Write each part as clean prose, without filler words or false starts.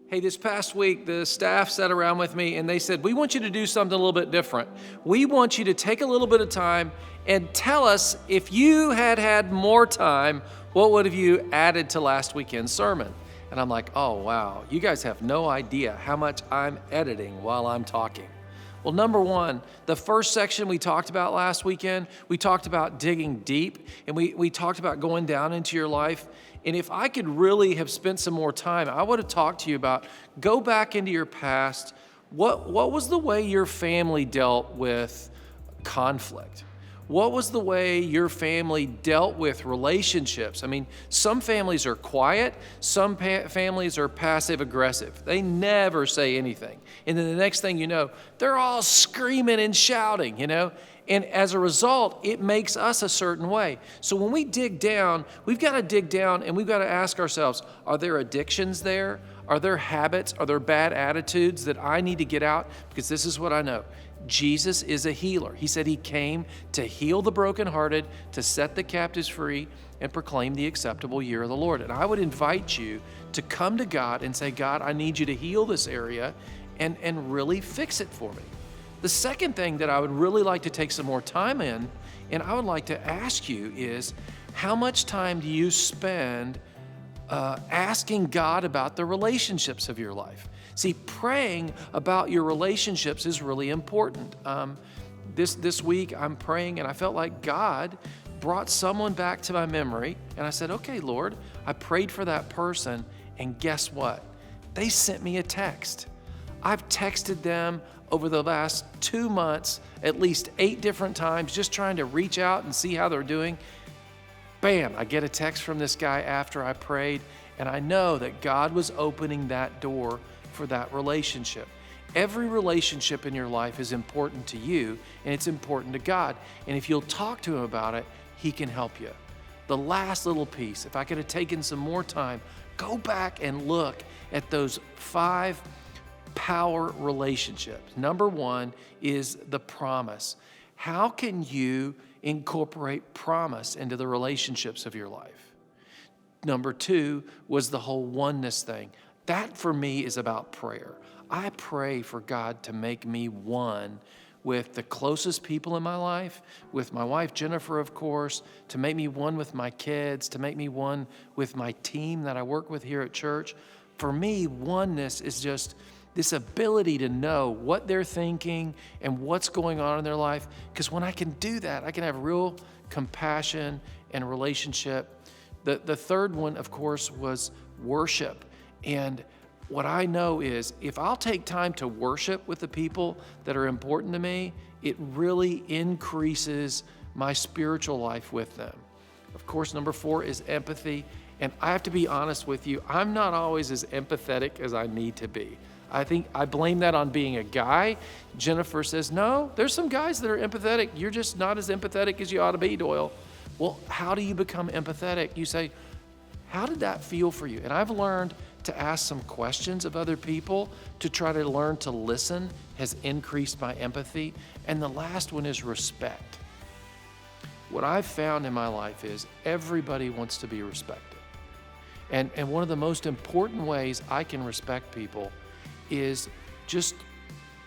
Hey, this past week, the staff sat around with me and they said, we want you to do something a little bit different. We want you to take a little bit of time and tell us if you had had more time, what would have you added to last weekend's sermon? And I'm like, oh, wow, you guys have no idea how much I'm editing while I'm talking. Well, number one, the first section we talked about last weekend, we talked about digging deep, and we talked about going down into your life. And if I could really have spent some more time, I would have talked to you about go back into your past. What was the way your family dealt with conflict? What was the way your family dealt with relationships? I mean, some families are quiet, some families are passive aggressive. They never say anything. And then the next thing you know, they're all screaming and shouting, And as a result, it makes us a certain way. So when we dig down, we've got to dig down and we've got to ask ourselves, are there addictions there? Are there habits? Are there bad attitudes that I need to get out? Because this is what I know. Jesus is a healer. He said he came to heal the brokenhearted, to set the captives free, and proclaim the acceptable year of the Lord. And I would invite you to come to God and say, God, I need you to heal this area and really fix it for me. The second thing that I would really like to take some more time in, and I would like to ask you is, how much time do you spend asking God about the relationships of your life? See, praying about your relationships is really important. This week I'm praying and I felt like God brought someone back to my memory, and I said, okay, Lord, I prayed for that person, and guess what? They sent me a text. I've texted them over the last 2 months at least 8 different times, just trying to reach out and see how they're doing. Bam, I get a text from this guy after I prayed, and I know that God was opening that door for that relationship. Every relationship in your life is important to you, and it's important to God. And if you'll talk to him about it, he can help you. The last little piece, if I could have taken some more time, go back and look at those 5 power relationships. Number 1 is the promise. How can you incorporate promise into the relationships of your life? Number 2 was the whole oneness thing. That for me is about prayer. I pray for God to make me one with the closest people in my life, with my wife Jennifer, of course, to make me one with my kids, to make me one with my team that I work with here at church. For me, oneness is just this ability to know what they're thinking and what's going on in their life. Because when I can do that, I can have real compassion and relationship. The third one, of course, was worship. And what I know is if I'll take time to worship with the people that are important to me, it really increases my spiritual life with them. Of course, number 4 is empathy. And I have to be honest with you, I'm not always as empathetic as I need to be. I think I blame that on being a guy. Jennifer says, no, there's some guys that are empathetic. You're just not as empathetic as you ought to be, Doyle. Well, how do you become empathetic? You say, how did that feel for you? And I've learned to ask some questions of other people to try to learn to listen has increased my empathy. And the last one is respect. What I've found in my life is everybody wants to be respected. And one of the most important ways I can respect people is just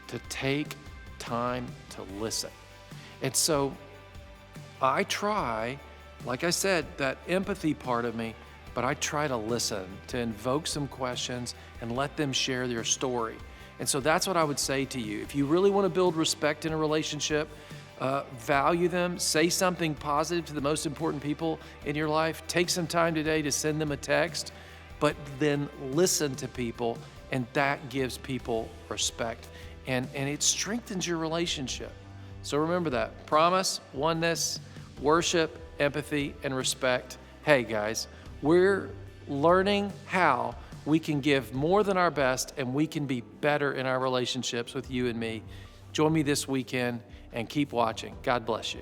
to take time to listen. And so I try, like I said, that empathy part of me, but I try to listen, to invoke some questions and let them share their story. And so that's what I would say to you. If you really want to build respect in a relationship, value them, say something positive to the most important people in your life, take some time today to send them a text, but then listen to people, and that gives people respect. And it strengthens your relationship. So remember that. Promise, oneness, worship, empathy, and respect. Hey guys, we're learning how we can give more than our best and we can be better in our relationships with you and me. Join me this weekend and keep watching. God bless you.